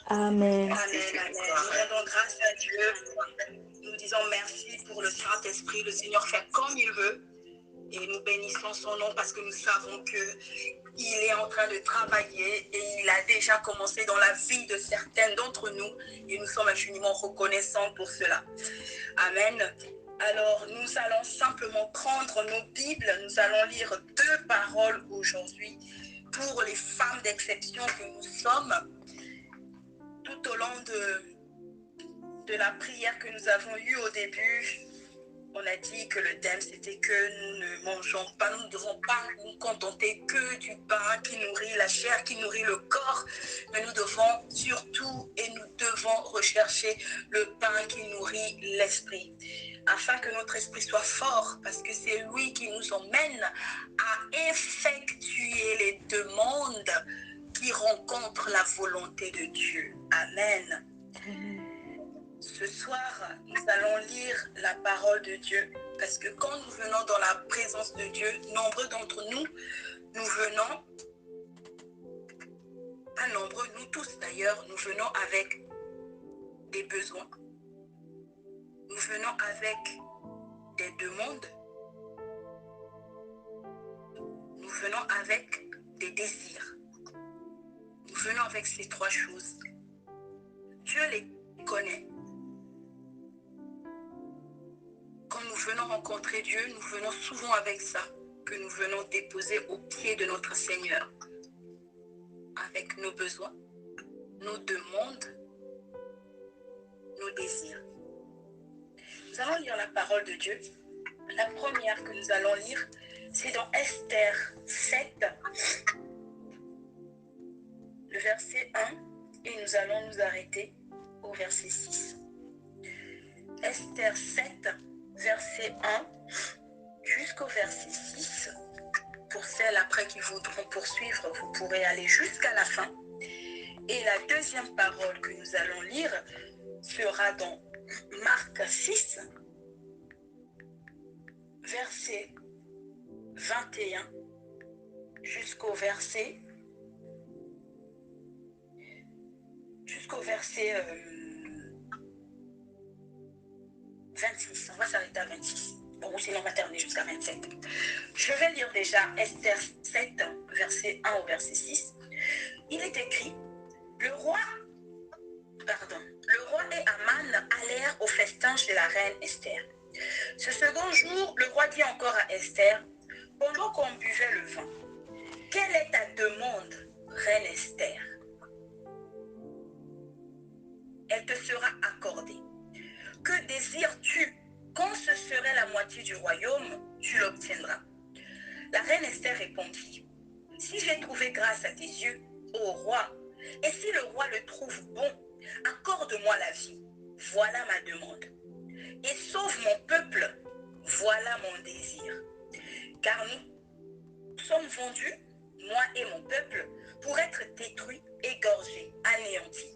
Amen. Amen, amen. Nous rendons grâce à Dieu. Nous disons merci pour le Saint-Esprit. Le Seigneur fait comme il veut. Et nous bénissons son nom parce que nous savons qu'il est en train de travailler et il a déjà commencé dans la vie de certains d'entre nous. Et nous sommes infiniment reconnaissants pour cela. Amen. Alors, nous allons simplement prendre nos Bibles. Nous allons lire 2 paroles aujourd'hui pour les femmes d'exception que nous sommes. Tout au long de la prière que nous avons eue au début, on a dit que le thème c'était que nous ne mangeons pas, nous ne devons pas nous contenter que du pain qui nourrit la chair, qui nourrit le corps, mais nous devons surtout et nous devons rechercher le pain qui nourrit l'esprit, afin que notre esprit soit fort, parce que c'est lui qui nous emmène à effectuer les demandes qui rencontrent la volonté de Dieu. Amen. Ce soir, nous allons lire la parole de Dieu parce que quand nous venons dans la présence de Dieu, nombreux d'entre nous, nous venons, pas nombreux, nous tous d'ailleurs, nous venons avec des besoins. Nous venons avec des demandes. Nous venons avec des désirs. Nous venons avec ces 3 choses. Dieu les connaît. Quand nous venons rencontrer Dieu, nous venons souvent avec ça, que nous venons déposer au pied de notre Seigneur, avec nos besoins, nos demandes, nos désirs. Nous allons lire la parole de Dieu. La première que nous allons lire, c'est dans Esther 7, le verset 1, et nous allons nous arrêter au verset 6. Esther 7, verset 1 jusqu'au verset 6. Pour celles après qui voudront poursuivre, vous pourrez aller jusqu'à la fin. Et la deuxième parole que nous allons lire sera dans Marc 6, verset 21 jusqu'au verset 26. On va s'arrêter à 26. Bon, ou sinon on va terminer jusqu'à 27. Je vais lire déjà Esther 7, verset 1 au verset 6. Il est écrit, le roi et Aman allèrent au festin chez la reine Esther. Ce second jour, le roi dit encore à Esther, pendant qu'on buvait le vin, quelle est ta demande, reine Esther? Elle te sera accordée. Que désires-tu? Quand ce serait la moitié du royaume, tu l'obtiendras. La reine Esther répondit, si j'ai trouvé grâce à tes yeux, ô roi, et si le roi le trouve bon, accorde-moi la vie, voilà ma demande. Et sauve mon peuple, voilà mon désir. Car nous sommes vendus, moi et mon peuple, pour être détruits, égorgés, anéantis.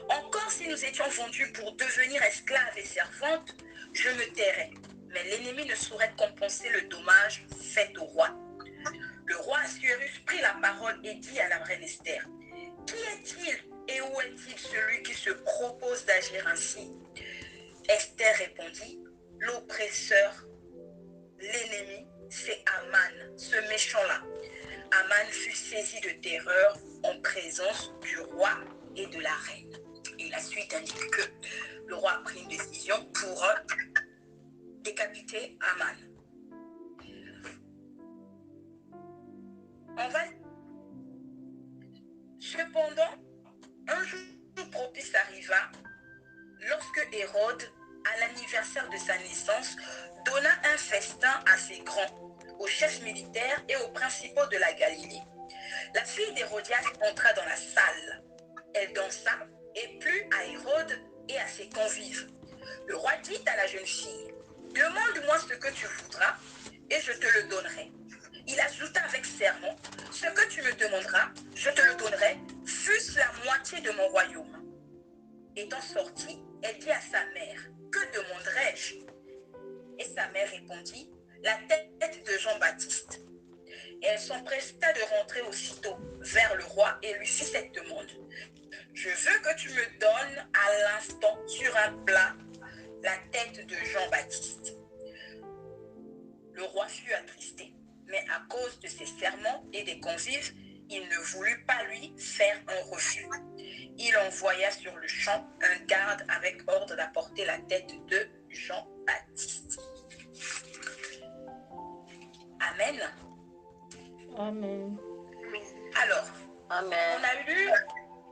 Encore si nous étions vendus pour devenir esclaves et servantes, je me tairais. Mais l'ennemi ne saurait compenser le dommage fait au roi. Le roi Assuérus prit la parole et dit à la reine Esther, qui est-il et où est-il celui qui se propose d'agir ainsi? Esther répondit, l'oppresseur, l'ennemi, c'est Aman, ce méchant-là. Aman fut saisi de terreur en présence du roi et de la reine. Et la suite indique que le roi a pris une décision pour décapiter Aman. Cependant, un jour propice arriva lorsque Hérode, à l'anniversaire de sa naissance, donna un festin à ses grands, aux chefs militaires et aux principaux de la Galilée. La fille d'Hérodias entra dans la salle. Elle dansa et plut à Hérode et à ses convives. Le roi dit à la jeune fille, « Demande-moi ce que tu voudras et je te le donnerai. » Il ajouta avec serment, « Ce que tu me demanderas, je te le donnerai, fût-ce la moitié de mon royaume. » Étant sortie, elle dit à sa mère, « Que demanderai-je » Et sa mère répondit, « La tête de Jean-Baptiste. » Et elle s'empressa de rentrer aussitôt vers le roi et lui fit cette demande. Je veux que tu me donnes à l'instant sur un plat la tête de Jean-Baptiste. Le roi fut attristé, mais à cause de ses serments et des convives, il ne voulut pas lui faire un refus. Il envoya sur le champ un garde avec ordre d'apporter la tête de Jean-Baptiste. Amen. Amen. Alors, Amen. on a lu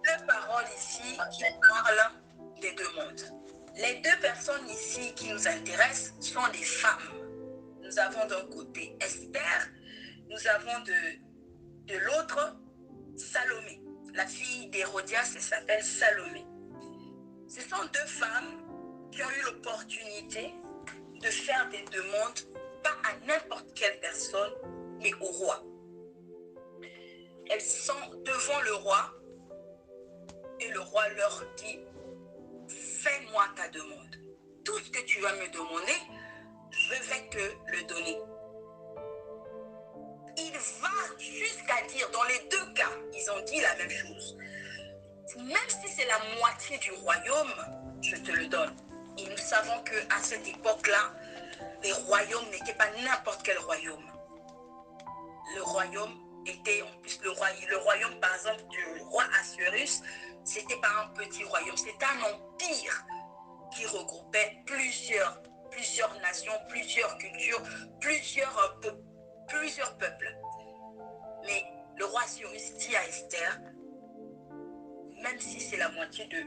deux paroles ici qui parlent des deux mondes. Les deux personnes ici qui nous intéressent sont des femmes. Nous avons d'un côté Esther, nous avons de l'autre Salomé. La fille d'Hérodias, elle s'appelle Salomé. Ce sont deux femmes qui ont eu l'opportunité de faire des demandes, pas à n'importe quelle personne, mais au roi. Elles sont devant le roi et le roi leur dit: fais-moi ta demande. Tout ce que tu vas me demander, je vais te le donner. Il va jusqu'à dire, dans les deux cas, ils ont dit la même chose. Même si c'est la moitié du royaume, je te le donne. Et nous savons qu'à cette époque-là, les royaumes n'étaient pas n'importe quel royaume. Le royaume était, en plus, le royaume, par exemple, du roi Assuérus, c'était pas un petit royaume, c'était un empire qui regroupait plusieurs nations, plusieurs cultures, plusieurs peuples. Mais le roi Assuérus dit à Esther: même si c'est la moitié de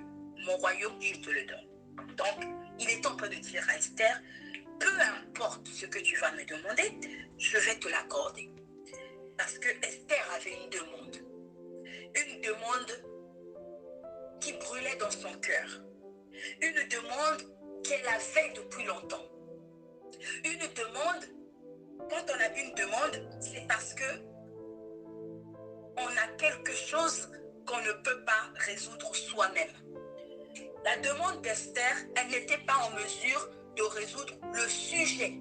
mon royaume, je te le donne. Donc, il est en train de dire à Esther: peu importe ce que tu vas me demander, je vais te l'accorder. Parce que Esther avait une demande qui brûlait dans son cœur, une demande qu'elle avait depuis longtemps. Une demande, quand on a une demande, c'est parce que on a quelque chose qu'on ne peut pas résoudre soi-même. La demande d'Esther, elle n'était pas en mesure de résoudre le sujet,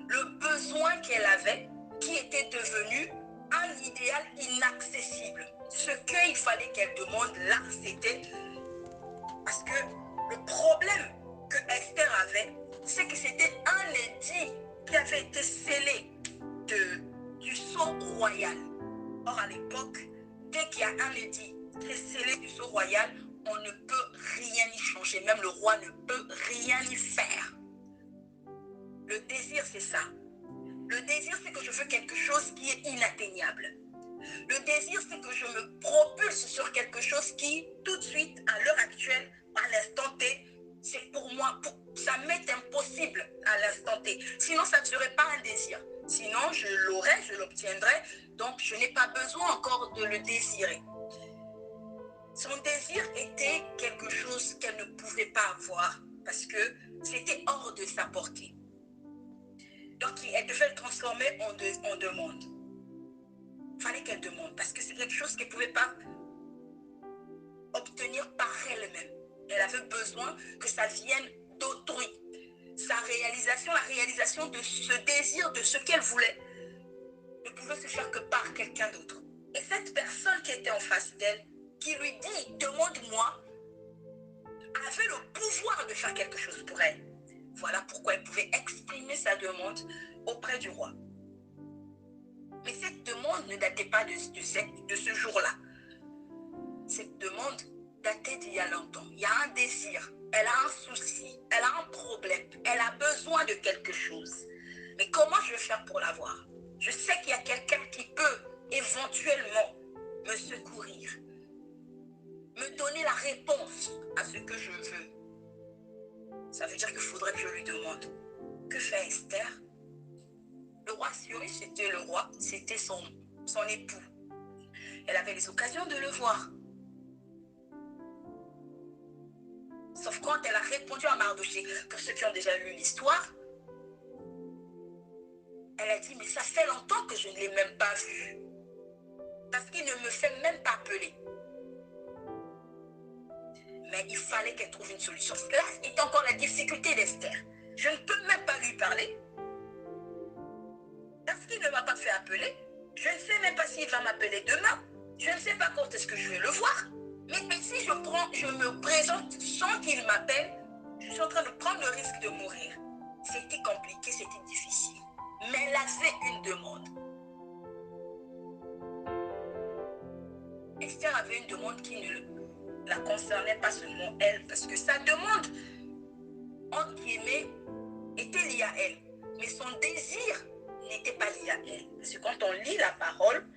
le besoin qu'elle avait, qui était devenu un idéal inaccessible. Ce qu'il fallait qu'elle demande là, c'était parce que le problème que Esther avait, c'est que c'était un édit qui avait été scellé du sceau royal. Or, à l'époque, dès qu'il y a un édit qui est scellé du sceau royal, on ne peut rien y changer. Même le roi ne peut rien y faire. Le désir, c'est ça. Le désir, c'est que je veux quelque chose qui est inatteignable. Le désir, c'est que je me propulse sur quelque chose qui, tout de suite, à l'heure actuelle, à l'instant T, c'est pour moi, ça m'est impossible à l'instant T. Sinon, ça ne serait pas un désir. Sinon, je l'aurais, je l'obtiendrais. Donc, je n'ai pas besoin encore de le désirer. Son désir était quelque chose qu'elle ne pouvait pas avoir parce que c'était hors de sa portée. Donc, elle devait le transformer en demande. Il fallait qu'elle demande parce que c'est quelque chose qu'elle ne pouvait pas obtenir par elle-même. Elle avait besoin que ça vienne d'autrui. Sa réalisation, la réalisation de ce désir, de ce qu'elle voulait, ne pouvait se faire que par quelqu'un d'autre. Et cette personne qui était en face d'elle, qui lui dit « demande-moi », avait le pouvoir de faire quelque chose pour elle. Voilà pourquoi elle pouvait exprimer sa demande auprès du roi. Mais cette demande ne datait pas de ce jour-là. Cette demande datait d'il y a longtemps. Il y a un désir, elle a un souci, elle a un problème, elle a besoin de quelque chose. Mais comment je vais faire pour l'avoir? Je sais qu'il y a quelqu'un qui peut éventuellement me secourir, me donner la réponse à ce que je veux. Ça veut dire qu'il faudrait que je lui demande. Que fait Esther? Le roi Assuérus, c'était le roi, c'était son époux. Elle avait les occasions de le voir. Sauf quand elle a répondu à Mardochée, pour ceux qui ont déjà lu l'histoire, elle a dit, mais ça fait longtemps que je ne l'ai même pas vu. Parce qu'il ne me fait même pas appeler. Mais il fallait qu'elle trouve une solution. Là, c'était encore la difficulté d'Esther. Je ne peux même pas lui parler. Parce qu'il ne m'a pas fait appeler. Je ne sais même pas s'il va m'appeler demain. Je ne sais pas quand est-ce que je vais le voir. Mais si je me présente sans qu'il m'appelle, je suis en train de prendre le risque de mourir. C'était compliqué, c'était difficile. Mais elle a fait une demande. Esther avait une demande qui ne la concernait pas seulement elle, parce que sa demande, entre guillemets, était liée à elle. Mais son désir n'était pas lié à elle. Parce que quand on lit la parole,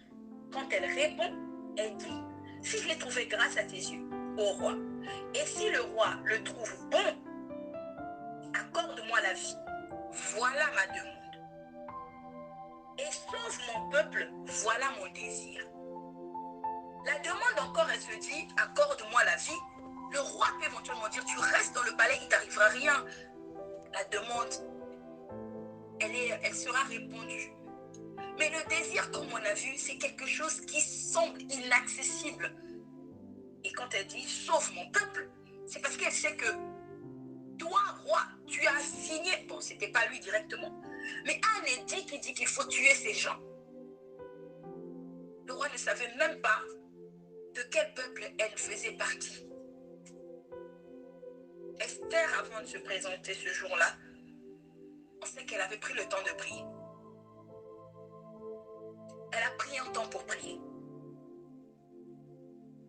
quand elle répond, elle dit, si je l'ai trouvé grâce à tes yeux, au roi, et si le roi le trouve bon, accorde-moi la vie. Voilà ma demande. Et sauve mon peuple, voilà mon désir. La demande encore, elle se dit, accorde-moi la vie. Le roi peut éventuellement dire, tu restes dans le palais, il ne t'arrivera rien. La demande, elle sera répondue. Mais le désir, comme on a vu, c'est quelque chose qui semble inaccessible. Et quand elle dit, sauve mon peuple, c'est parce qu'elle sait que toi, roi, tu as signé, bon, c'était pas lui directement, mais un édit qui dit qu'il faut tuer ces gens. Le roi ne savait même pas de quel peuple elle faisait partie. Esther, avant de se présenter ce jour-là, on sait qu'elle avait pris le temps de prier. Elle a pris un temps pour prier.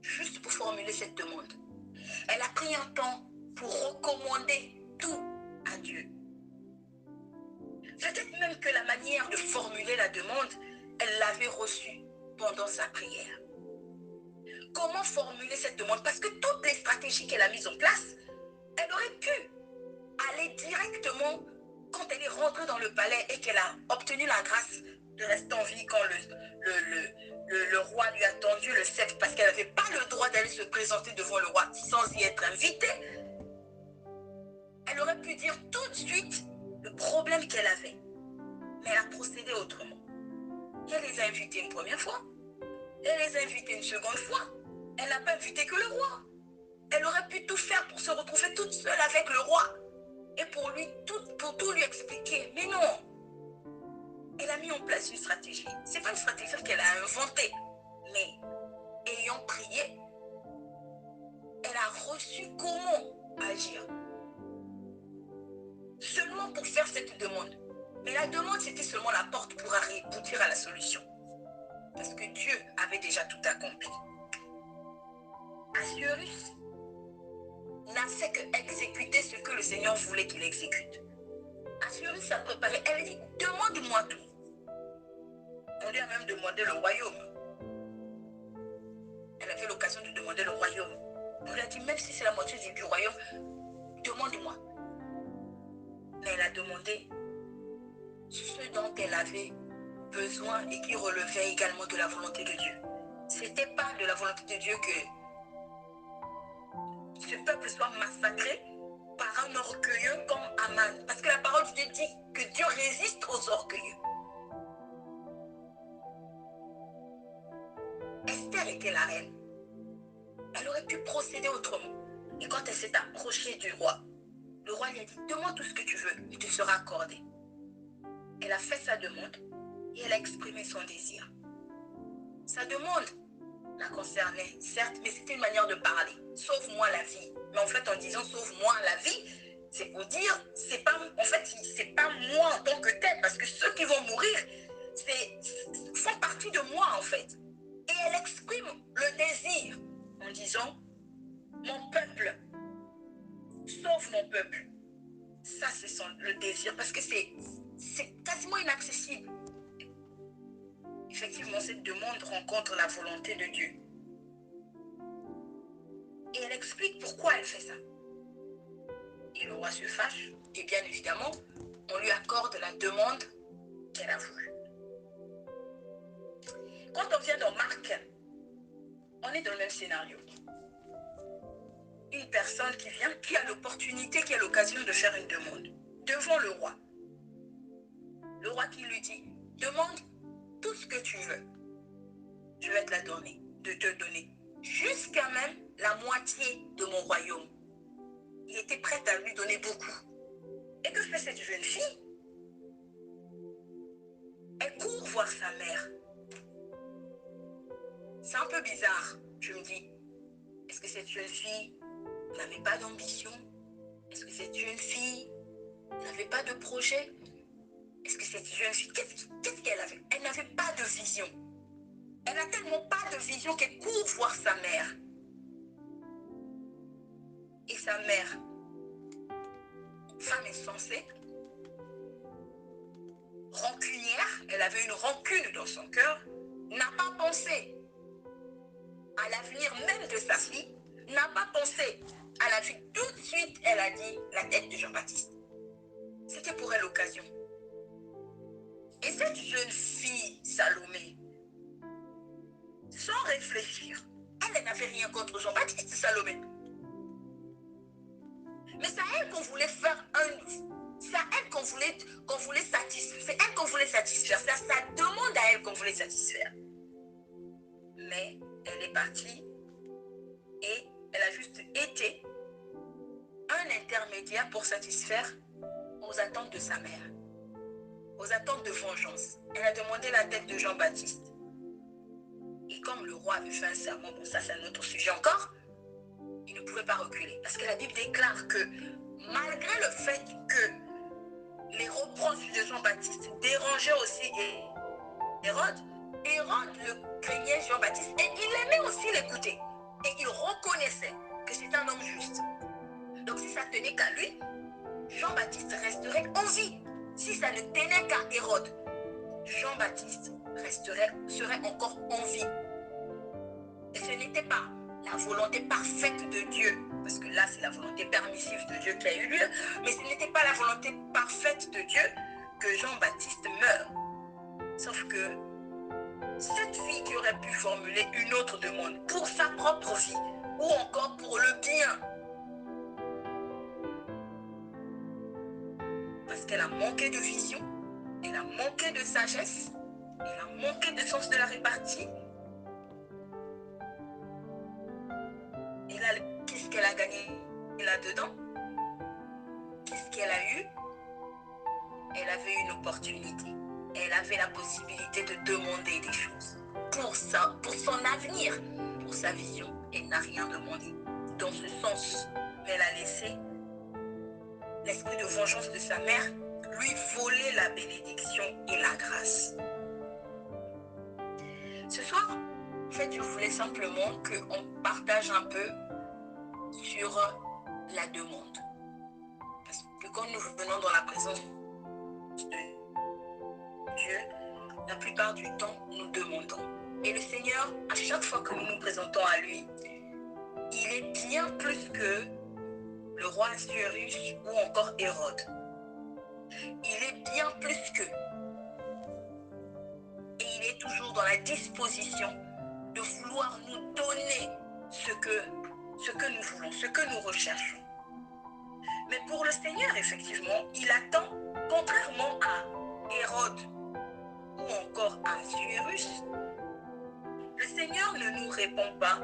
Juste pour formuler cette demande. Elle a pris un temps pour recommander tout à Dieu. Peut-être même que la manière de formuler la demande, elle l'avait reçue pendant sa prière. Comment formuler cette demande? Parce que toutes les stratégies qu'elle a mises en place, elle aurait pu aller directement quand elle est rentrée dans le palais et qu'elle a obtenu la grâce de rester en vie quand le roi lui a tendu le sceptre parce qu'elle n'avait pas le droit d'aller se présenter devant le roi sans y être invitée. Elle aurait pu dire tout de suite le problème qu'elle avait. Mais elle a procédé autrement. Elle les a invités une première fois. Elle les a invités une seconde fois. Elle n'a pas invité que le roi. Elle aurait pu tout faire pour se retrouver toute seule avec le roi. Et pour tout lui expliquer. Mais non. Elle a mis en place une stratégie. Ce n'est pas une stratégie qu'elle a inventée. Mais ayant prié, elle a reçu comment agir. Seulement pour faire cette demande. Mais la demande, c'était seulement la porte pour aboutir à la solution. Parce que Dieu avait déjà tout accompli. Assuérus n'a fait que exécuter ce que le Seigneur voulait qu'il exécute. Assuérus a préparé. Elle a dit, demande-moi tout. On lui a même demandé le royaume. Elle avait l'occasion de demander le royaume. On lui a dit, même si c'est la moitié du royaume, demande-moi. Mais elle a demandé ce dont elle avait besoin et qui relevait également de la volonté de Dieu. Ce n'était pas de la volonté de Dieu que ce peuple soit massacré par un orgueilleux comme Aman. Parce que la parole de Dieu dit que Dieu résiste aux orgueilleux. Esther était la reine. Elle aurait pu procéder autrement. Et quand elle s'est approchée du roi, le roi lui a dit, demande tout ce que tu veux, il te sera accordé. Elle a fait sa demande et elle a exprimé son désir. Sa demande la concernait, certes, mais c'était une manière de parler. Sauve-moi la vie. Mais en fait, en disant sauve-moi la vie, c'est pour dire, c'est pas moi en tant que tel, parce que ceux qui vont mourir, font partie de moi en fait. Et elle exprime le désir en disant, mon peuple, sauve mon peuple. Ça, c'est le désir, parce que c'est quasiment inaccessible. Effectivement, cette demande rencontre la volonté de Dieu. Et elle explique pourquoi elle fait ça. Et le roi se fâche, et bien évidemment, on lui accorde la demande qu'elle a voulu. Quand on vient dans Marc, on est dans le même scénario. Une personne qui vient, qui a l'opportunité, qui a l'occasion de faire une demande devant le roi. Le roi qui lui dit, demande tout ce que tu veux. Je vais te la donner, de te donner. Jusqu'à même la moitié de mon royaume. Il était prêt à lui donner beaucoup. Et que fait cette jeune fille? Elle court voir sa mère. C'est un peu bizarre, je me dis. Est-ce que cette jeune fille n'avait pas d'ambition? Est-ce que cette jeune fille n'avait pas de projet? Est-ce que cette jeune fille, qu'est-ce qu'elle avait? Elle n'avait pas de vision. Elle n'a tellement pas de vision qu'elle court voir sa mère. Et sa mère, femme insensée, rancunière, elle avait une rancune dans son cœur, n'a pas pensé à l'avenir même de sa fille, n'a pas pensé à la vie. Tout de suite, elle a dit la tête de Jean-Baptiste. C'était pour elle l'occasion. Et cette jeune fille, Salomé, sans réfléchir, elle n'avait rien contre Jean-Baptiste, Salomé. Mais c'est à elle qu'on voulait faire c'est à elle qu'on voulait satisfaire. C'est elle qu'on voulait satisfaire. C'est à sa demande à elle qu'on voulait satisfaire. Mais elle est partie et elle a juste été un intermédiaire pour satisfaire aux attentes de sa mère, aux attentes de vengeance. Elle a demandé la tête de Jean-Baptiste. Et comme le roi avait fait un serment, bon ça c'est un autre sujet encore, il ne pouvait pas reculer. Parce que la Bible déclare que malgré le fait que les reproches de Jean-Baptiste dérangeaient aussi Hérode, Hérode le craignait Jean-Baptiste et il aimait aussi l'écouter. Et il reconnaissait que c'était un homme juste. Donc si ça tenait qu'à lui, Jean-Baptiste resterait en vie. Si ça ne tenait qu'à Hérode, Jean-Baptiste serait encore en vie. Et ce n'était pas la volonté parfaite de Dieu, parce que là c'est la volonté permissive de Dieu qui a eu lieu, mais ce n'était pas la volonté parfaite de Dieu que Jean-Baptiste meure. Sauf que cette fille qui aurait pu formuler une autre demande pour sa propre vie, ou encore pour le bien, parce qu'elle a manqué de vision, elle a manqué de sagesse, elle a manqué de sens de la répartie. Et là, qu'est-ce qu'elle a gagné là-dedans? Qu'est-ce qu'elle a eu? Elle avait une opportunité. Elle avait la possibilité de demander des choses pour son avenir, pour sa vision. Elle n'a rien demandé. Dans ce sens, elle a laissé l'esprit de vengeance de sa mère lui voler la bénédiction et la grâce. Ce soir, en fait, je voulais simplement qu'on partage un peu sur la demande. Parce que quand nous venons dans la présence de Dieu, la plupart du temps, nous demandons. Et le Seigneur, à chaque fois que nous nous présentons à lui, il est bien plus que le roi Assuérus ou encore Hérode. Il est bien plus que. Et il est toujours dans la disposition de vouloir nous donner ce que nous voulons, ce que nous recherchons. Mais pour le Seigneur, effectivement, il attend, contrairement à Hérode ou encore à Assuérus, le Seigneur ne nous répond pas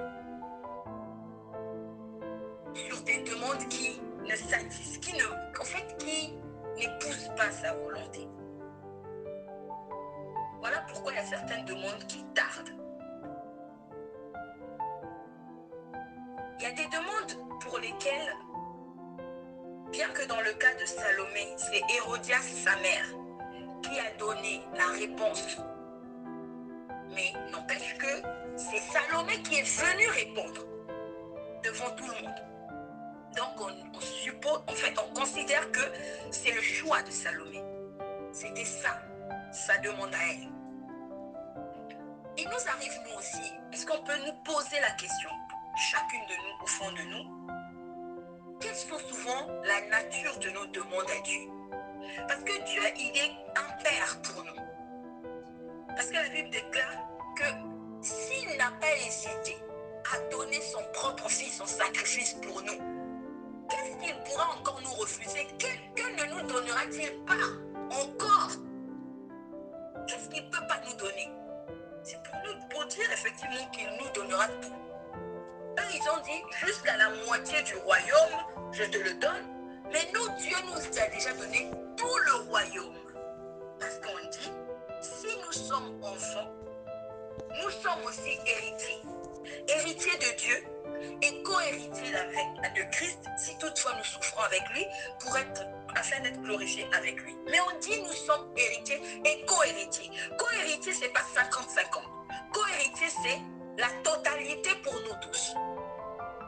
sur des demandes qui ne satisfont, qui n'épousent pas sa volonté. Voilà pourquoi il y a certaines demandes qui tardent. Il y a des demandes pour lesquelles, bien que dans le cas de Salomé, c'est Hérodias, sa mère, qui a donné la réponse. Mais n'empêche que c'est Salomé qui est venu répondre devant tout le monde. Donc on suppose, en fait, on considère que c'est le choix de Salomé. C'était ça, sa demande à elle. Il nous arrive, nous aussi, est-ce qu'on peut nous poser la question, chacune de nous, au fond de nous, quelles sont souvent la nature de nos demandes à Dieu? Parce que Dieu, il est un père pour nous. Parce que la Bible déclare que s'il n'a pas hésité à donner son propre fils en sacrifice pour nous, qu'est-ce qu'il pourra encore nous refuser? Que ne nous donnera-t-il pas encore? Qu'est-ce qu'il ne peut pas nous donner? C'est pour dire effectivement qu'il nous donnera tout. Eux, ils ont dit, jusqu'à la moitié du royaume, je te le donne. Mais nous, Dieu nous a déjà donné tout le royaume. Parce qu'on dit, si nous sommes enfants, nous sommes aussi héritiers. Héritiers de Dieu, et co-héritiers de Christ, si toutefois nous souffrons avec lui, afin d'être glorifiés avec lui. Mais on dit nous sommes héritiers et co-héritiers. Co-héritier, ce n'est pas 50-50. Co-héritier, c'est la totalité pour nous tous.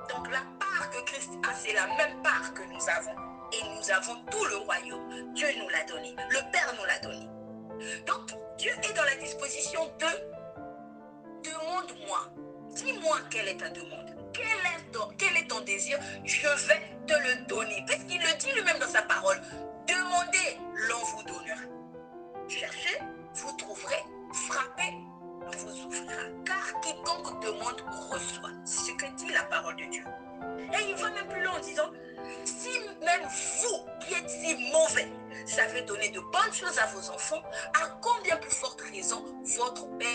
Donc la part que Christ a, c'est la même part que nous avons. Et nous avons tout le royaume. Dieu nous l'a donné. Le Père nous l'a donné. Donc Dieu est dans la disposition de demande-moi. Dis-moi quelle est ta demande. Quel est ton désir? Je vais te le donner. Parce qu'il le dit lui-même dans sa parole. Demandez, l'on vous donnera. Cherchez, vous trouverez. Frappez, on vous ouvrira. Car quiconque demande reçoit. C'est ce que dit la parole de Dieu. Et il va même plus loin en disant, si même vous, qui êtes si mauvais, savez donner de bonnes choses à vos enfants, à combien plus forte raison votre Père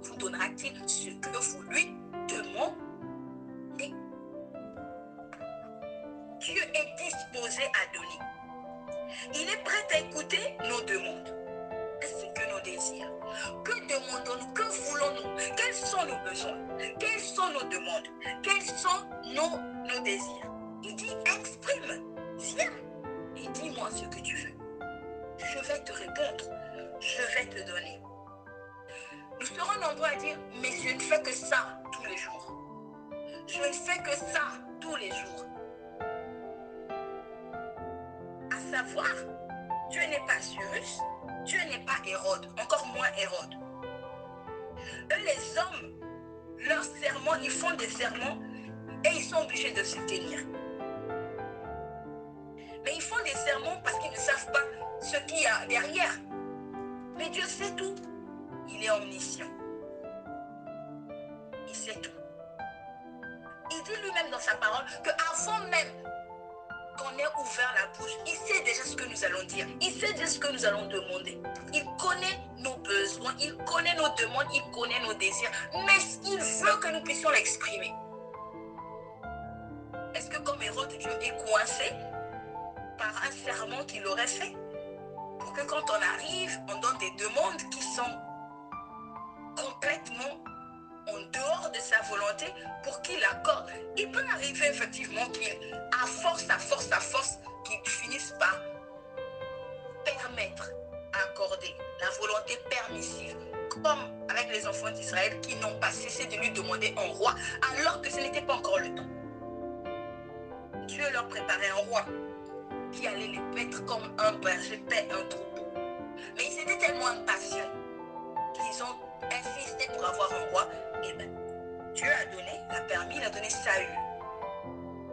vous donnera-t-il ce que vous lui demandez? Dieu est disposé à donner. Il est prêt à écouter nos demandes ainsi que nos désirs. Que demandons-nous? Que voulons-nous? Quels sont nos besoins? Quelles sont nos demandes? Quels sont nos désirs? Il dit, exprime, viens et dis-moi ce que tu veux. Je vais te répondre, je vais te donner. Nous serons nombreux à dire, mais je ne fais que ça tous les jours. Je ne fais que ça tous les jours. À savoir, Dieu n'est pas Cyrus, Dieu n'est pas Hérode, encore moins Hérode. Eux, les hommes, leurs serments, ils font des serments et ils sont obligés de se tenir. Mais ils font des sermons parce qu'ils ne savent pas ce qu'il y a derrière. Mais Dieu sait tout. Il est omniscient. Il sait tout. Il dit lui-même dans sa parole qu'avant même qu'on ait ouvert la bouche, il sait déjà ce que nous allons dire. Il sait déjà ce que nous allons demander. Il connaît nos besoins, il connaît nos demandes, il connaît nos désirs. Mais il veut que nous puissions l'exprimer. Est-ce que comme Hérode, Dieu est coincé par un serment qu'il aurait fait? Pour que quand on arrive, on donne des demandes qui sont complètement en dehors de sa volonté pour qu'il accorde. Il peut arriver effectivement qu'il, à force, qu'il finisse par permettre, accorder la volonté permissive, comme avec les enfants d'Israël qui n'ont pas cessé de lui demander un roi, alors que ce n'était pas encore le temps. Dieu leur préparait un roi qui allait les paître comme un berger paie un troupeau. Mais ils étaient tellement impatients qu'ils ont insisté pour avoir un roi. Et bien, Dieu a donné, a permis, il a donné Saül.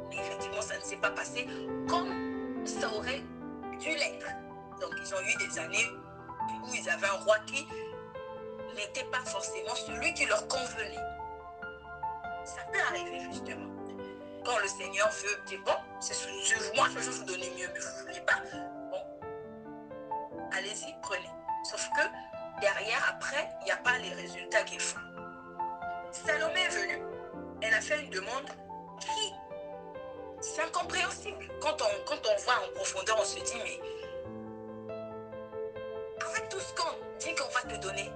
Mais effectivement, ça ne s'est pas passé comme ça aurait dû l'être. Donc, ils ont eu des années où ils avaient un roi qui n'était pas forcément celui qui leur convenait. Ça peut arriver justement. Quand le Seigneur veut dire, bon, moi je vais vous donner mieux, mais vous ne voulez pas. Bon, allez-y, prenez. Sauf que derrière, après, il n'y a pas les résultats qu'il faut. Salomé est venue, elle a fait une demande qui, c'est incompréhensible. Quand on voit en profondeur, on se dit, mais avec tout ce qu'on dit qu'on va te donner,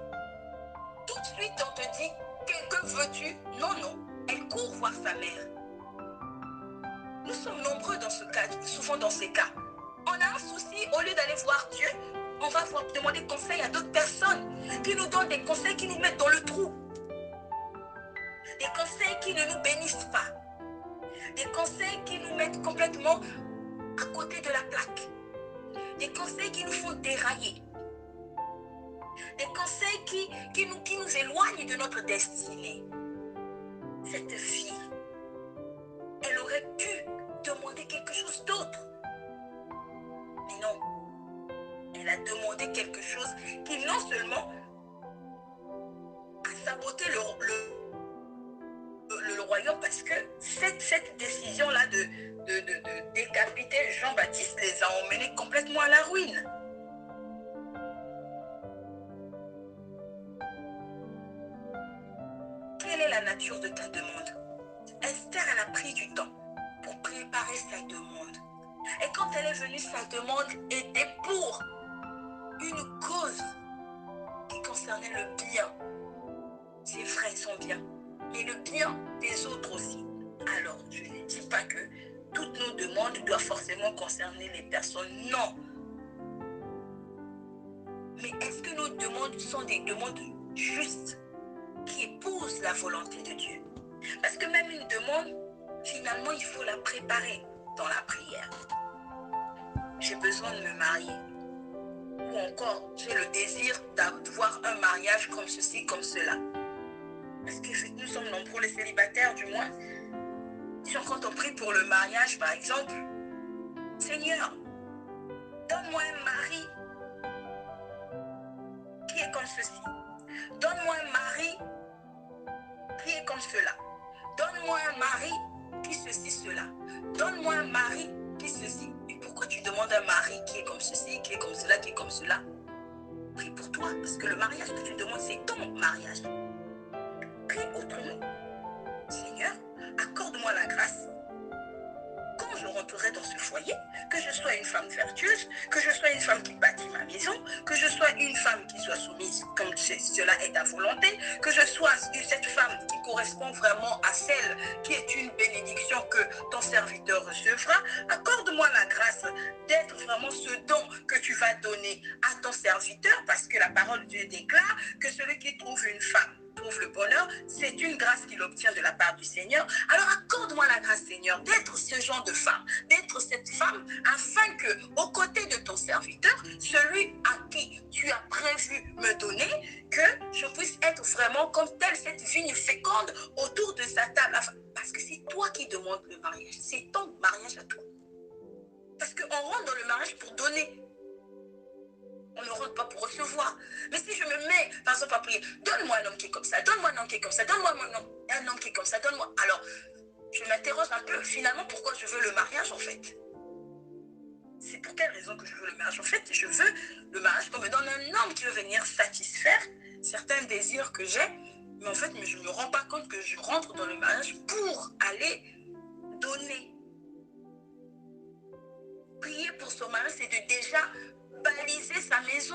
tout de suite on te dit, que veux-tu? Non, non, elle court voir sa mère. Nous sommes nombreux dans ce cas, souvent dans ces cas. On a un souci, au lieu d'aller voir Dieu, on va demander conseil à d'autres personnes qui nous donnent des conseils qui nous mettent dans le trou. Des conseils qui ne nous bénissent pas. Des conseils qui nous mettent complètement à côté de la plaque. Des conseils qui nous font dérailler. Des conseils qui nous éloignent de notre destinée. Cette fille, elle aurait dû demander quelque chose d'autre. Mais non. Elle a demandé quelque chose qui non seulement a saboté le royaume, parce que cette décision-là de décapiter Jean-Baptiste les a emmenés complètement à la ruine. Quelle est la nature de ta demande? Esther, elle a pris du temps pour préparer sa demande. Et quand elle est venue, sa demande était pour une cause qui concernait le bien. C'est vrai, son bien. et le bien des autres aussi. Alors, je ne dis pas que toutes nos demandes doivent forcément concerner les personnes. Non. Mais est-ce que nos demandes sont des demandes justes qui épousent la volonté de Dieu? Parce que même une demande, finalement, il faut la préparer dans la prière. J'ai besoin de me marier. Ou encore, j'ai le désir d'avoir un mariage comme ceci, comme cela. Parce que nous sommes nombreux, les célibataires du moins. Quand on prie pour le mariage, par exemple, Seigneur, donne-moi un mari qui est comme ceci. Donne-moi un mari qui est comme cela. Donne-moi un mari qui ceci, cela. Donne-moi un mari qui ceci. Et pourquoi tu demandes un mari qui est comme ceci, qui est comme cela, qui est comme cela? Prie pour toi, parce que le mariage que tu demandes, c'est ton mariage. Prie autrement. Seigneur, accorde-moi la grâce. Quand je rentrerai dans ce foyer, que je sois une femme vertueuse, que je sois une femme qui bâtit ma maison, que je sois une femme qui soit soumise comme cela est ta volonté, que je sois cette femme qui correspond vraiment à celle qui est une bénédiction que ton serviteur recevra. Accorde-moi la grâce d'être vraiment ce don que tu vas donner à ton serviteur, parce que la parole de Dieu déclare que celui qui trouve une femme trouve le bonheur, c'est une grâce qu'il obtient de la part du Seigneur. Alors accorde-moi la grâce, Seigneur, d'être ce genre de femme, d'être cette femme, afin que, aux côtés de ton serviteur, celui à qui tu as prévu me donner, que je puisse être vraiment comme telle, cette vigne féconde autour de sa table. Parce que c'est toi qui demandes le mariage, c'est ton mariage à toi. Parce qu'on rentre dans le mariage pour donner. On ne rentre pas pour recevoir. Mais si je me mets, par exemple, à prier, donne-moi un homme qui est comme ça, donne-moi un homme qui est comme ça, donne-moi un homme qui est comme ça, donne-moi. Alors, je m'interroge un peu, finalement, pourquoi je veux le mariage, en fait. C'est pour quelle raison que je veux le mariage? En fait, je veux le mariage qu'on me donne un homme qui veut venir satisfaire certains désirs que j'ai. Mais en fait, je ne me rends pas compte que je rentre dans le mariage pour aller donner. Prier pour son mariage, c'est de déjà baliser sa maison,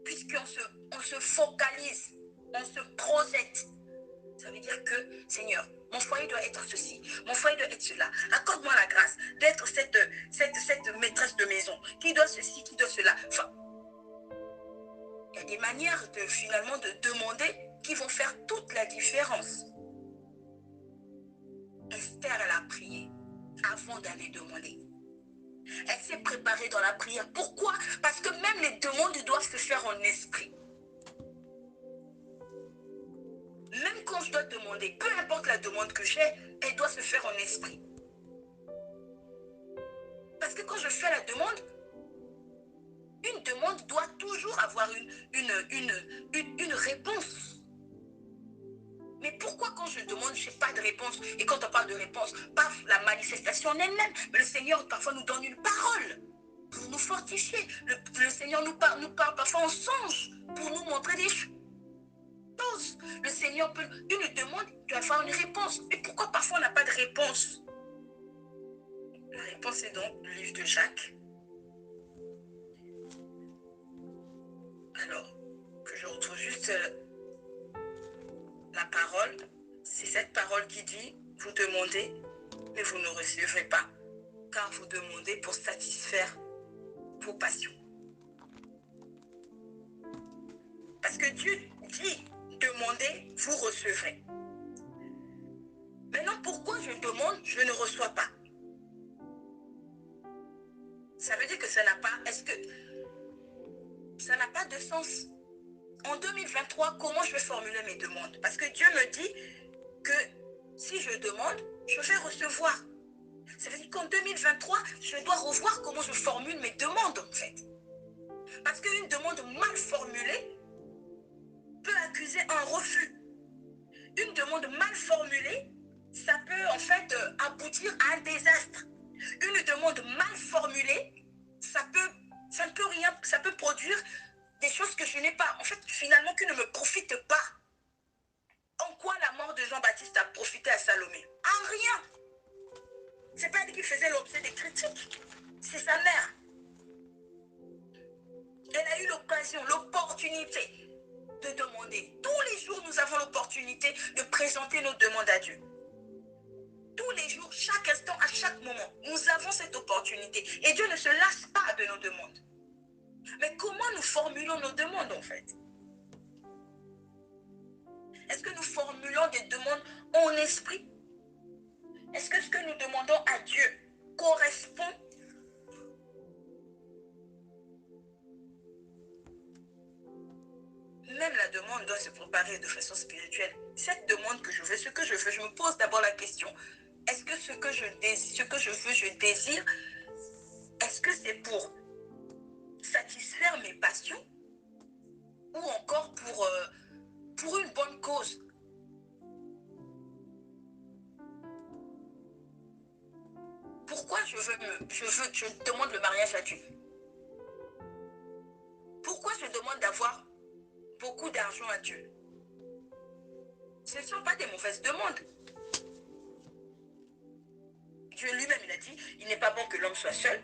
puisqu'on se focalise, on se projette. Ça veut dire que, Seigneur, mon foyer doit être ceci, mon foyer doit être cela. Accorde-moi la grâce d'être cette maîtresse de maison qui doit ceci, qui doit cela. Enfin, il y a des manières finalement de demander qui vont faire toute la différence. Esther, elle a prié avant d'aller demander. Elle s'est préparée dans la prière. Pourquoi? Parce que même les demandes doivent se faire en esprit. Même quand je dois demander, peu importe la demande que j'ai, elle doit se faire en esprit. Parce que quand je fais la demande, une demande doit toujours avoir une réponse. Mais pourquoi quand je demande, je n'ai pas de réponse? Et quand on parle de réponse, pas la manifestation en elle-même, mais le Seigneur parfois nous donne une parole pour nous fortifier. Le Seigneur nous parle parfois en songe pour nous montrer des choses. Le Seigneur peut, une demande doit avoir une réponse. Mais pourquoi parfois on n'a pas de réponse? La réponse est donc le livre de Jacques. Alors, que je retrouve juste la parole. C'est cette parole qui dit, vous demandez, mais vous ne recevrez pas, car vous demandez pour satisfaire vos passions. Parce que Dieu dit, demandez, vous recevrez. Maintenant, pourquoi je demande, je ne reçois pas? Ça veut dire que ça n'a pas, est-ce que ça n'a pas de sens? En 2023, comment je vais formuler mes demandes? Parce que Dieu me dit que si je demande, je vais recevoir. Ça veut dire qu'en 2023, je dois revoir comment je formule mes demandes, en fait. Parce qu'une demande mal formulée peut accuser un refus. Une demande mal formulée, ça peut en fait aboutir à un désastre. Une demande mal formulée, ça peut produire des choses que je n'ai pas. En fait, finalement, qui ne me profitent pas. En quoi la mort de Jean-Baptiste a profité à Salomé? En rien. C'est pas elle qui faisait l'objet des critiques. C'est sa mère. Elle a eu l'occasion, l'opportunité de demander. Tous les jours, nous avons l'opportunité de présenter nos demandes à Dieu. Tous les jours, chaque instant, à chaque moment, nous avons cette opportunité. Et Dieu ne se lasse pas de nos demandes. Mais comment nous formulons nos demandes en fait? Est-ce que nous formulons des demandes en esprit? Est-ce que ce que nous demandons à Dieu correspond? Même la demande doit se préparer de façon spirituelle. Cette demande que je veux, ce que je veux, je me pose d'abord la question. Est-ce que ce que je désire, est-ce que c'est pour satisfaire mes passions ou encore pour une bonne cause? Pourquoi je demande le mariage à Dieu? Pourquoi je demande d'avoir beaucoup d'argent à Dieu? Ce ne sont pas des mauvaises demandes. Dieu lui-même, il a dit, il n'est pas bon que l'homme soit seul,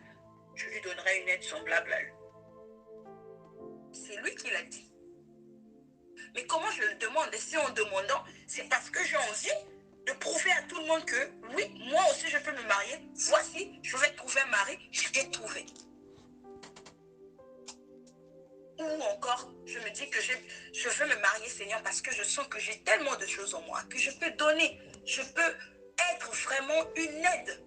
je lui donnerai une aide semblable à lui. C'est lui qui l'a dit. Mais comment je le demande? Et si en demandant, c'est parce que j'ai envie de prouver à tout le monde que oui, moi aussi je peux me marier. Voici, je vais trouver un mari, je l'ai trouvé. Ou encore, je me dis que je veux me marier, Seigneur, parce que je sens que j'ai tellement de choses en moi, que je peux donner, je peux être vraiment une aide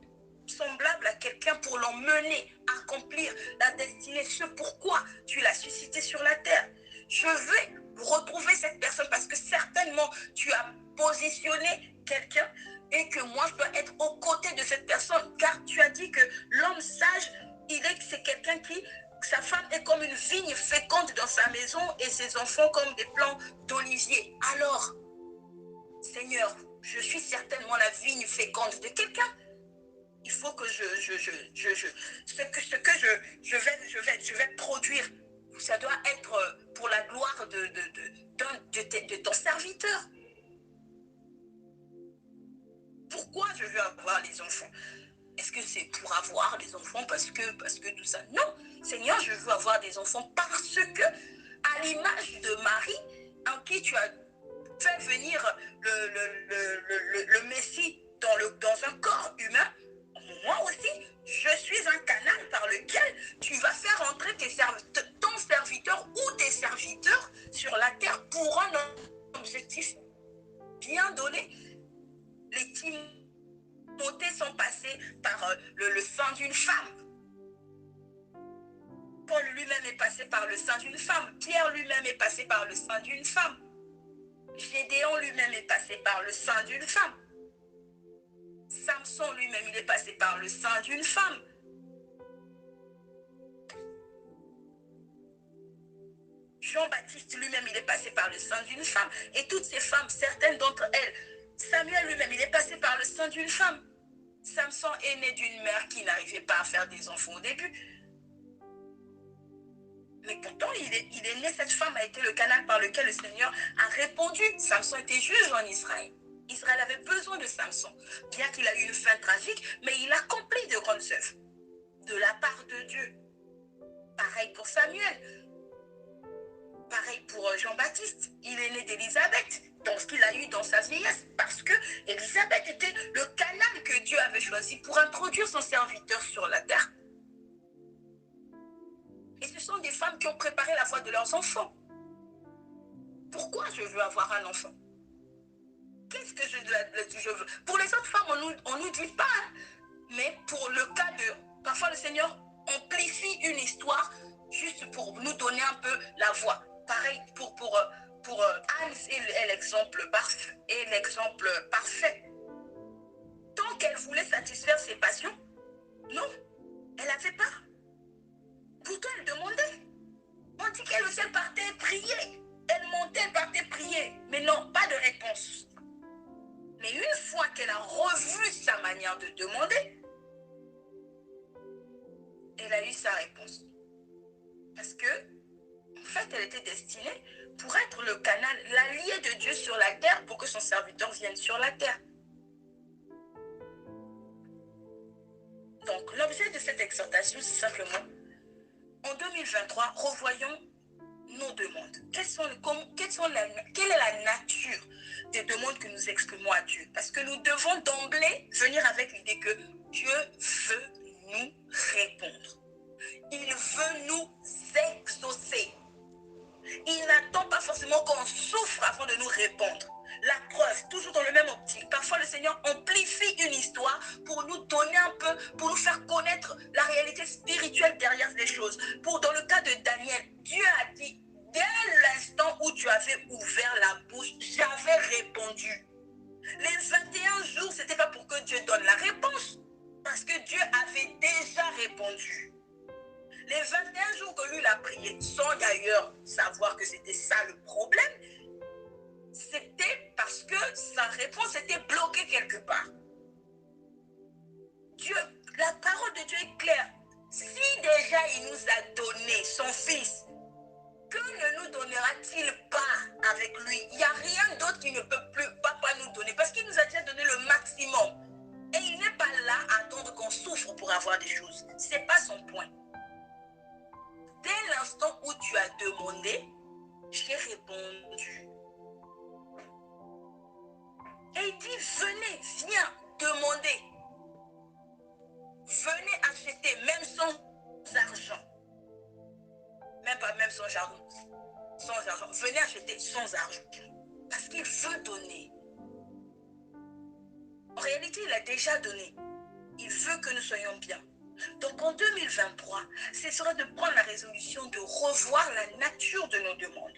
semblable à quelqu'un pour l'emmener, accomplir la destinée, ce pourquoi tu l'as suscité sur la terre. Je vais retrouver cette personne parce que certainement tu as positionné quelqu'un et que moi je dois être aux côtés de cette personne, car tu as dit que l'homme sage, c'est quelqu'un qui, sa femme est comme une vigne féconde dans sa maison et ses enfants comme des plants d'olivier. Alors, Seigneur, je suis certainement la vigne féconde de quelqu'un. Il faut que ce que je vais produire, ça doit être pour la gloire de ton serviteur. Pourquoi je veux avoir les enfants? Est-ce que c'est pour avoir des enfants parce que tout ça? Non, Seigneur, je veux avoir des enfants parce que, à l'image de Marie, en qui tu as fait venir le Messie dans un corps humain, moi aussi, je suis un canal par lequel tu vas faire entrer ton serviteur ou tes serviteurs sur la terre pour un objectif bien donné. Les Timothée sont passés par le sein d'une femme. Paul lui-même est passé par le sein d'une femme. Pierre lui-même est passé par le sein d'une femme. Gédéon lui-même est passé par le sein d'une femme. Samson lui-même, il est passé par le sein d'une femme. Jean-Baptiste lui-même, il est passé par le sein d'une femme. Et toutes ces femmes, certaines d'entre elles, Samuel lui-même, il est passé par le sein d'une femme. Samson est né d'une mère qui n'arrivait pas à faire des enfants au début. Mais pourtant, il est né, cette femme a été le canal par lequel le Seigneur a répondu. Samson était juge en Israël. Israël avait besoin de Samson. Bien qu'il a eu une fin tragique, mais il accomplit de grandes œuvres de la part de Dieu. Pareil pour Samuel. Pareil pour Jean-Baptiste. Il est né d'Élisabeth, dans ce qu'il a eu dans sa vieillesse, parce que Élisabeth était le canal que Dieu avait choisi pour introduire son serviteur sur la terre. Et ce sont des femmes qui ont préparé la voie de leurs enfants. Pourquoi je veux avoir un enfant? Qu'est-ce que je veux? Pour les autres femmes, on nous dit pas. Hein? Mais pour le cas de... Parfois, le Seigneur amplifie une histoire juste pour nous donner un peu la voie. Pareil pour Anne, est l'exemple parfait. Tant qu'elle voulait satisfaire ses passions, non, elle n'avait pas. Pourtant, elle demandait. On dit qu'elle aussi partait prier. Elle montait, elle partait prier. Mais non, pas de réponse. Mais une fois qu'elle a revu sa manière de demander, elle a eu sa réponse. Parce que, en fait, elle était destinée pour être le canal, l'allié de Dieu sur la terre pour que son serviteur vienne sur la terre. Donc, l'objet de cette exhortation, c'est simplement, en 2023, revoyons nos demandes? Quelle est la nature des demandes que nous exprimons à Dieu? Parce que nous devons d'emblée venir avec l'idée que Dieu veut nous répondre. Il veut nous exaucer. Il n'attend pas forcément qu'on souffre avant de nous répondre. La preuve, toujours dans le même optique. Parfois, le Seigneur amplifie une histoire pour nous donner un peu, pour nous faire connaître la réalité spirituelle derrière les choses. Dans le cas de Daniel, Dieu a dit, dès l'instant où tu avais ouvert la bouche, j'avais répondu. Les 21 jours, ce n'était pas pour que Dieu donne la réponse, parce que Dieu avait déjà répondu. Les 21 jours que lui a prié, sans d'ailleurs savoir que c'était ça le problème, c'était parce que sa réponse était bloquée quelque part. Dieu, la parole de Dieu est claire. Si déjà il nous a donné son Fils, que ne nous donnera-t-il pas avec lui? Il n'y a rien d'autre qu'il ne peut pas nous donner, parce qu'il nous a déjà donné le maximum. Et il n'est pas là à attendre qu'on souffre pour avoir des choses. Ce n'est pas son point. Dès l'instant où tu as demandé, j'ai répondu. Et il dit, venez, viens, demandez. Venez acheter, même sans argent. Même sans argent. Sans argent. Venez acheter sans argent. Parce qu'il veut donner. En réalité, il a déjà donné. Il veut que nous soyons bien. Donc en 2023, ce sera de prendre la résolution de revoir la nature de nos demandes.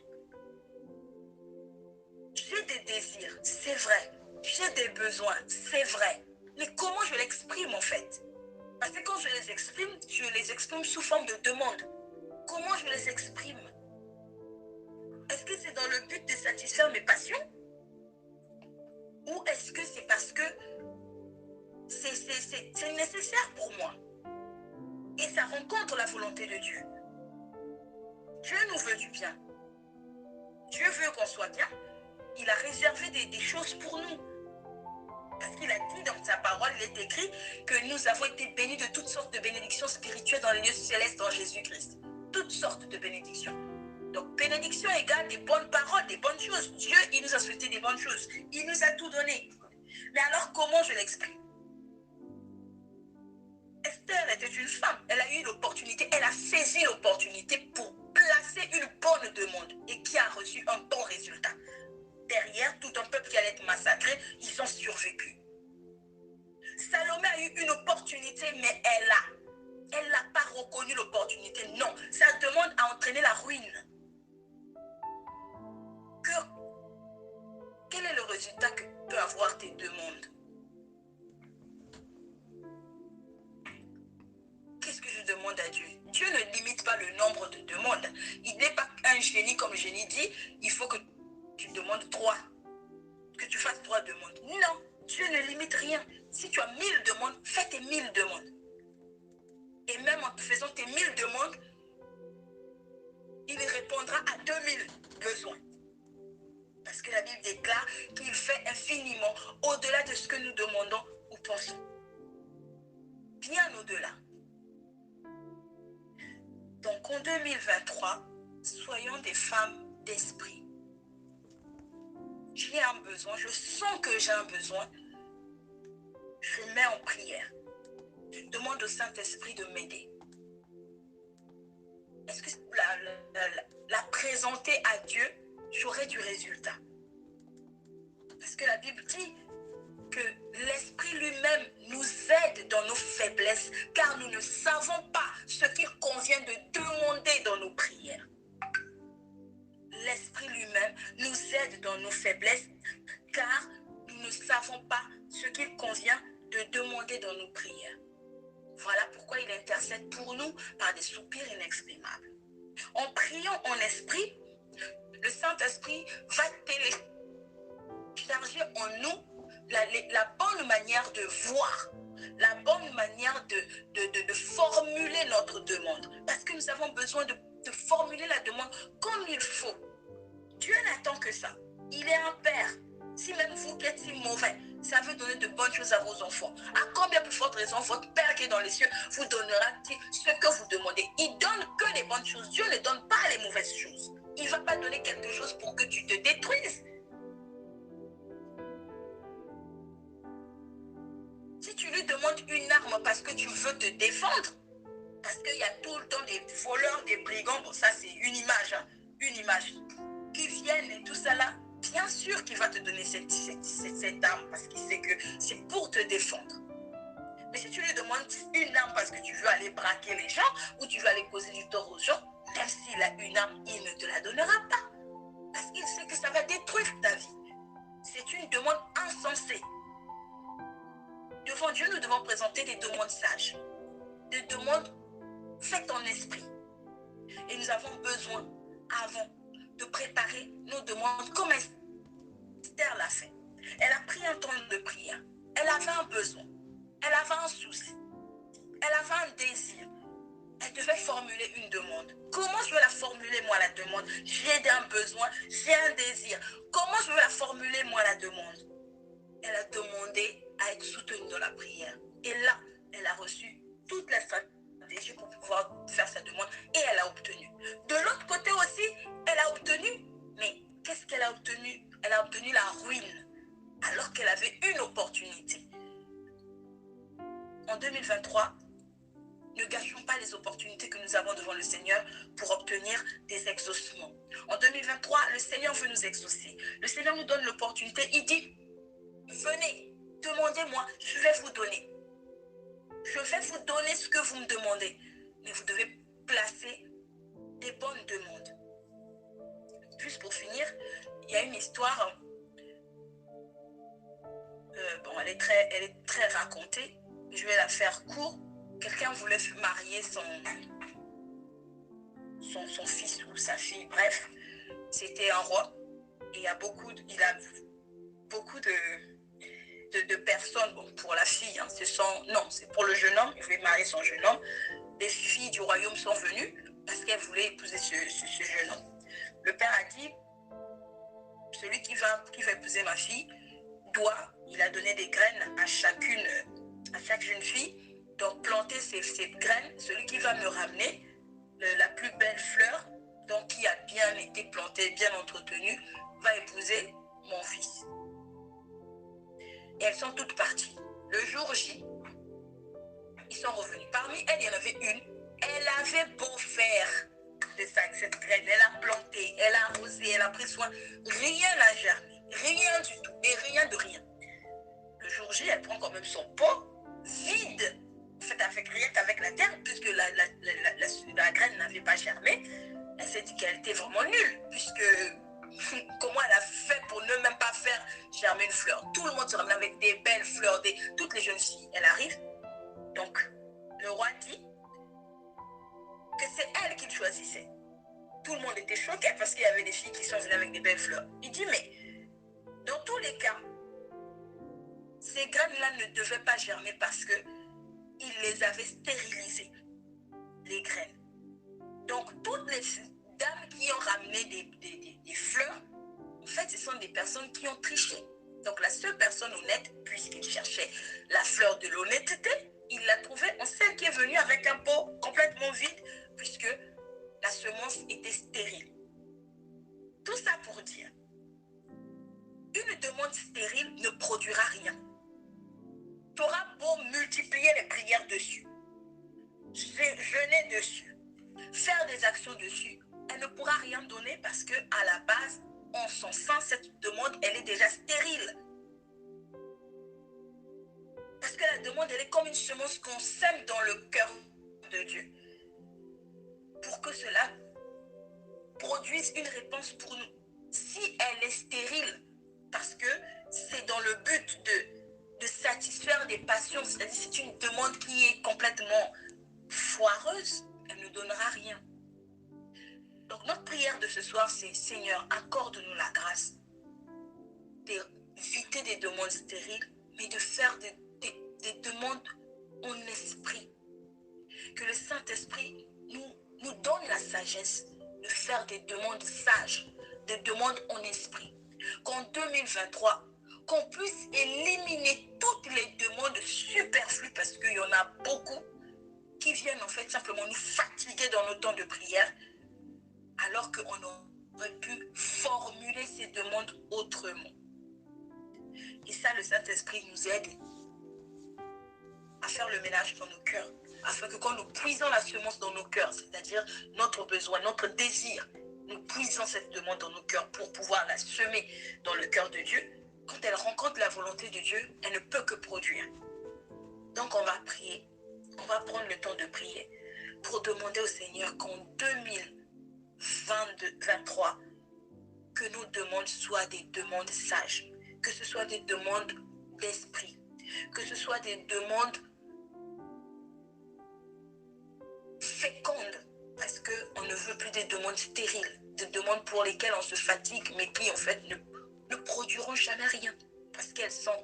J'ai des désirs, c'est vrai. J'ai des besoins, c'est vrai. Mais comment je l'exprime en fait? Parce que quand je les exprime sous forme de demande. Comment je les exprime? Est-ce que c'est dans le but de satisfaire mes passions? Ou est-ce que c'est parce que c'est nécessaire pour moi? Et ça rencontre la volonté de Dieu. Dieu nous veut du bien. Dieu veut qu'on soit bien. Il a réservé des choses pour nous. Parce qu'il a dit dans sa parole, il est écrit que nous avons été bénis de toutes sortes de bénédictions spirituelles dans les lieux célestes en Jésus-Christ. Toutes sortes de bénédictions. Donc, bénédiction égale des bonnes paroles, des bonnes choses. Dieu, il nous a souhaité des bonnes choses. Il nous a tout donné. Mais alors, comment je l'exprime? Esther était une femme. Elle a eu l'opportunité, elle a saisi l'opportunité pour placer une bonne demande et qui a reçu un bon résultat. Derrière, tout un peuple qui allait être massacré, ils ont survécu. Salomé a eu une opportunité, mais elle n'a pas reconnu l'opportunité. Non, sa demande a entraîné la ruine. Quel est le résultat que peut avoir tes demandes? Qu'est-ce que je demande à Dieu? Dieu ne limite pas le nombre de demandes. Il n'est pas un génie, comme le génie dit, il faut que tu demandes 3. Que tu fasses 3 demandes. Non, Dieu ne limite rien. Si tu as 1000 demandes, fais tes 1000 demandes. Et même en faisant tes 1000 demandes, il répondra à 2000 besoins. Parce que la Bible déclare qu'il fait infiniment au-delà de ce que nous demandons ou pensons. Bien au-delà. Donc en 2023, soyons des femmes d'esprit. J'ai un besoin, je sens que j'ai un besoin. Je mets en prière. Je demande au Saint-Esprit de m'aider. Est-ce que la présenter à Dieu, j'aurai du résultat? Parce que la Bible dit que l'Esprit lui-même nous aide dans nos faiblesses, car nous ne savons pas ce qu'il convient de demander dans nos prières. L'Esprit lui-même nous aide dans nos faiblesses, car nous ne savons pas ce qu'il convient de demander dans nos prières. Voilà pourquoi il intercède pour nous par des soupirs inexprimables. En priant en esprit, le Saint-Esprit va télécharger en nous la bonne manière de voir, la bonne manière de formuler notre demande. Parce que nous avons besoin de formuler la demande comme il faut. Dieu n'attend que ça. Il est un père. Si même vous qui êtes si mauvais, ça veut donner de bonnes choses à vos enfants. À combien plus forte raison votre Père qui est dans les cieux vous donnera-t-il ce que vous demandez? Il donne que les bonnes choses. Dieu ne donne pas les mauvaises choses. Il ne va pas donner quelque chose pour que tu te détruises. Si tu lui demandes une arme parce que tu veux te défendre, parce qu'il y a tout le temps des voleurs, des brigands, bon ça c'est une image, hein, une image, qui viennent et tout ça là, bien sûr qu'il va te donner cette arme parce qu'il sait que c'est pour te défendre. Mais si tu lui demandes une arme parce que tu veux aller braquer les gens ou tu veux aller causer du tort aux gens, même s'il a une arme, il ne te la donnera pas. Parce qu'il sait que ça va détruire ta vie. C'est une demande insensée. Devant Dieu, nous devons présenter des demandes sages. Des demandes faites en esprit. Et nous avons besoin, avant, de préparer nos demandes comme Esther l'a fait. Elle a pris un temps de prière. Elle avait un besoin. Elle avait un souci. Elle avait un désir. Elle devait formuler une demande. Comment je vais la formuler, moi, la demande? J'ai un besoin, j'ai un désir. Comment je vais la formuler, moi, la demande? Elle a demandé à être soutenue dans la prière. Et là, elle a reçu toute la stratégie pour pouvoir faire sa demande et elle a obtenu. De l'autre côté aussi, elle a obtenu. Mais qu'est-ce qu'elle a obtenu? Elle a obtenu la ruine alors qu'elle avait une opportunité. En 2023, ne gâchons pas les opportunités que nous avons devant le Seigneur pour obtenir des exaucements. En 2023, le Seigneur veut nous exaucer. Le Seigneur nous donne l'opportunité. Il dit, venez, demandez-moi, je vais vous donner. Je vais vous donner ce que vous me demandez. Mais vous devez placer des bonnes demandes. Juste pour finir, il y a une histoire. Bon, elle est très racontée. Je vais la faire court. Quelqu'un voulait marier son fils ou sa fille. Bref, c'était un roi. Et il a beaucoup de personnes. Bon, pour la fille, hein, c'est pour le jeune homme. Il voulait marier son jeune homme. Les filles du royaume sont venues parce qu'elles voulaient épouser ce jeune homme. Le père a dit, celui qui va épouser ma fille il a donné des graines à chaque jeune fille. Donc planter ces graines, celui qui va me ramener la plus belle fleur, donc qui a bien été plantée, bien entretenue, va épouser mon fils. Et elles sont toutes parties. Le jour J, ils sont revenus. Parmi elles, il y en avait une. Elle avait beau faire de cette graine. Elle a planté, elle a arrosé, elle a pris soin. Rien n'a germé. Rien du tout. Et rien de rien. Le jour J, elle prend quand même son pot vide. En fait, avec rien qu'avec la terre, puisque la graine n'avait pas germé. Elle s'est dit qu'elle était vraiment nulle, puisque comment elle a fait pour ne même pas faire germer une fleur. Tout le monde se ramène avec des belles fleurs, toutes les jeunes filles. Elle arrive. Donc, le roi dit que c'est elle qu'il choisissait. Tout le monde était choqué parce qu'il y avait des filles qui sont venues avec des belles fleurs. Il dit, mais dans tous les cas, ces graines-là ne devaient pas germer parce qu'il les avait stérilisées, les graines. Donc, toutes les dames qui ont ramené des fleurs, en fait, ce sont des personnes qui ont triché. Donc, la seule personne honnête, puisqu'il cherchait la fleur de l'honnêteté, il l'a trouvée en celle qui est venue avec un pot complètement vide, puisque la semence était stérile. Tout ça pour dire, une demande stérile ne produira rien. Tu auras beau multiplier les prières dessus, jeûner dessus, faire des actions dessus, elle ne pourra rien donner parce que à la base, en son sein, cette demande, elle est déjà stérile. Parce que la demande, elle est comme une semence qu'on sème dans le cœur de Dieu. Pour que cela produise une réponse pour nous. Si elle est stérile, parce que c'est dans le but de satisfaire des passions, c'est-à-dire c'est une demande qui est complètement foireuse, elle ne donnera rien. Donc notre prière de ce soir, c'est Seigneur, accorde-nous la grâce d'éviter des demandes stériles, mais de faire des demandes en esprit. Que le Saint-Esprit nous donne la sagesse de faire des demandes sages, des demandes en esprit. Qu'en 2023, qu'on puisse éliminer toutes les demandes superflues, parce qu'il y en a beaucoup qui viennent en fait simplement nous fatiguer dans nos temps de prière, alors qu'on aurait pu formuler ces demandes autrement. Et ça, le Saint-Esprit nous aide à faire le ménage dans nos cœurs, afin que quand nous puisons la semence dans nos cœurs, c'est-à-dire notre besoin, notre désir, nous puisons cette demande dans nos cœurs pour pouvoir la semer dans le cœur de Dieu. Quand elle rencontre la volonté de Dieu, elle ne peut que produire. Donc on va prier, on va prendre le temps de prier pour demander au Seigneur qu'en 2023, que nos demandes soient des demandes sages, que ce soit des demandes d'esprit, que ce soit des demandes fécondes, parce qu'on ne veut plus des demandes stériles, des demandes pour lesquelles on se fatigue, mais qui en fait ne produiront jamais rien, parce qu'elles sont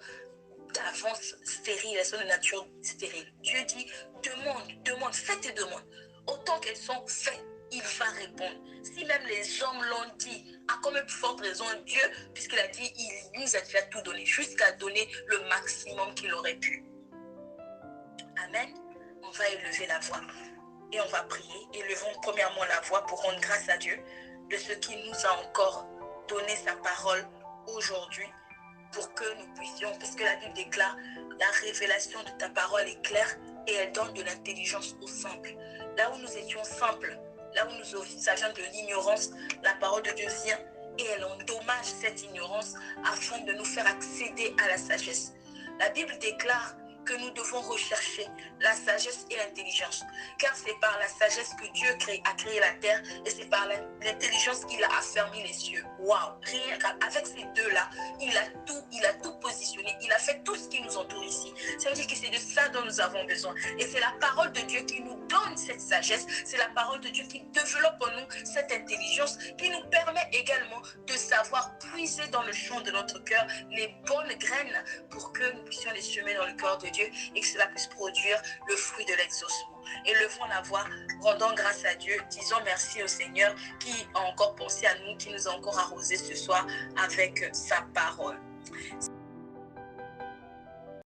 d'avance stériles, elles sont de nature stérile. Dieu dit, demande, fais tes demandes. Autant qu'elles sont faites, il va répondre. Si même les hommes l'ont dit, à quand même forte raison Dieu, puisqu'il a dit, il nous a déjà tout donné, jusqu'à donner le maximum qu'il aurait pu. Amen. On va élever la voix et on va prier. Élevons premièrement la voix pour rendre grâce à Dieu de ce qu'il nous a encore donné sa parole aujourd'hui, pour que nous puissions, parce que la Bible déclare, la révélation de ta parole est claire et elle donne de l'intelligence aux simples. Là où nous étions simples, là où nous avions de l'ignorance, la parole de Dieu vient et elle endommage cette ignorance afin de nous faire accéder à la sagesse. La Bible déclare que nous devons rechercher la sagesse et l'intelligence, car c'est par la sagesse que Dieu a créé la terre et c'est par l'intelligence qu'il a affermi les cieux. Waouh! Rien qu'avec ces deux-là, il a tout positionné, il a fait tout ce qui nous entoure ici. Ça veut dire que c'est de ça dont nous avons besoin. Et c'est la parole de Dieu qui nous donne cette sagesse, c'est la parole de Dieu qui développe en nous cette intelligence, qui nous permet également de savoir puiser dans le champ de notre cœur les bonnes graines pour que nous puissions les semer dans le cœur de Dieu et que cela puisse produire le fruit de l'exaucement. Élevons la voix, rendons grâce à Dieu, disons merci au Seigneur qui a encore pensé à nous, qui nous a encore arrosé ce soir avec sa parole.